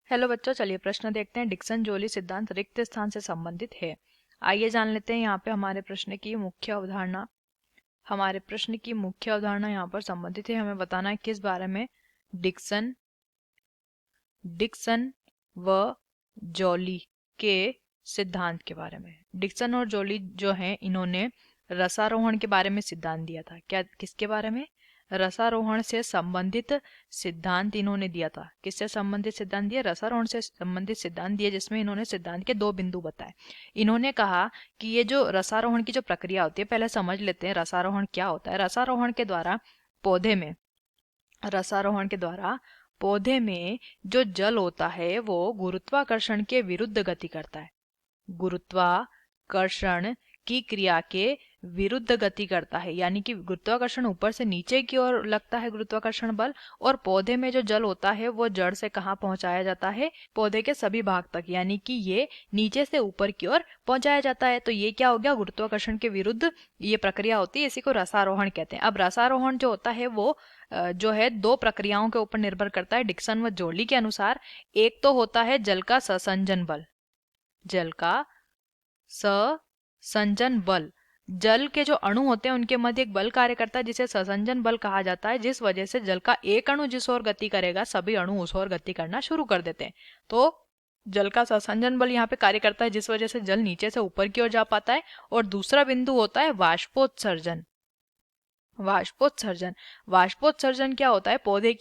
Hello बच्चों, चलिए प्रश्न देखते हैं। डिक्सन जोली सिद्धांत रिक्त स्थान से संबंधित है। आइए जान लेते हैं यहाँ पे हमारे प्रश्न की मुख्य अवधारणा यहाँ पर संबंधित है। हमें बताना है किस बारे में। डिक्सन डिक्सन व जोली के सिद्धांत के बारे में। डिक्सन और जोली जो हैं, इन्होंने रसारोहण के बारे में सिद्धांत दिया था। क्या, किसके बारे में? रसारोहण से संबंधित सिद्धांत इन्होंने दिया था। किससे संबंधित सिद्धांत दिया? रसारोहण से संबंधित सिद्धांत दिए, जिसमें इन्होंने सिद्धांत के दो बिंदु बताए। इन्होंने कहा कि ये जो रसारोहण की जो प्रक्रिया होती है, पहले समझ लेते हैं रसारोहण क्या होता है। रसारोहण के द्वारा पौधे में जो जल होता है वो गुरुत्वाकर्षण के विरुद्ध गति करता है। गुरुत्वाकर्षण की क्रिया के विरुद्ध गति करता है, यानी कि गुरुत्वाकर्षण ऊपर से नीचे की ओर लगता है, गुरुत्वाकर्षण बल। और पौधे में जो जल होता है वो जड़ से कहाँ पहुंचाया जाता है? पौधे के सभी भाग तक, यानी कि ये नीचे से ऊपर की ओर पहुंचाया जाता है। तो ये क्या हो गया? गुरुत्वाकर्षण के विरुद्ध ये प्रक्रिया होती है, इसी को रसारोहण कहते हैं। अब रसारोहण जो होता है वो जो है दो प्रक्रियाओं के ऊपर निर्भर करता है डिक्सन व जोली के अनुसार। एक तो होता है जल का ससंजन बल। जल का ससंजन बल, जल के जो अणु होते हैं उनके मध्य एक बल कार्य करता है जिसे ससंजन बल कहा जाता है, जिस वजह से जल का एक अणु जिस ओर गति करेगा सभी अणु उस ओर गति करना शुरू कर देते हैं। तो जल का ससंजन बल यहाँ पे कार्य करता है, जिस वजह से जल नीचे से ऊपर की ओर जा पाता है। और दूसरा बिंदु होता है वाष्पोत्सर्जन। वाष्पोत्सर्जन वाष्पोत्सर्जन क्या होता है? पौधे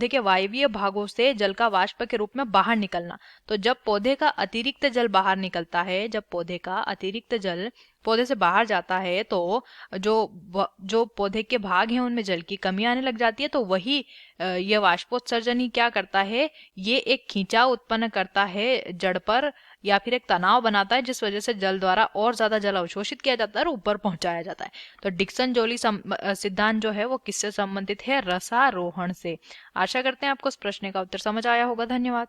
के वायवीय भागों से जल का वाष्प के रूप में बाहर निकलना। तो जब पौधे का अतिरिक्त जल बाहर निकलता है, जब पौधे का अतिरिक्त जल पौधे से बाहर जाता है, तो जो पौधे के भाग हैं उनमें जल की कमी आने लग जाती है। तो वही यह वाष्पोत्सर्जन ही क्या करता है? ये एक खिंचाव उत्पन्न करता है जड़ पर, या फिर एक तनाव बनाता है, जिस वजह से जल द्वारा और ज्यादा जल अवशोषित किया जाता है और ऊपर पहुंचाया जाता है। तो डिक्सन जोली सिद्धांत जो है वो किससे संबंधित है? रसारोहण से। आशा करते हैं आपको इस प्रश्न का उत्तर समझ आया होगा। धन्यवाद।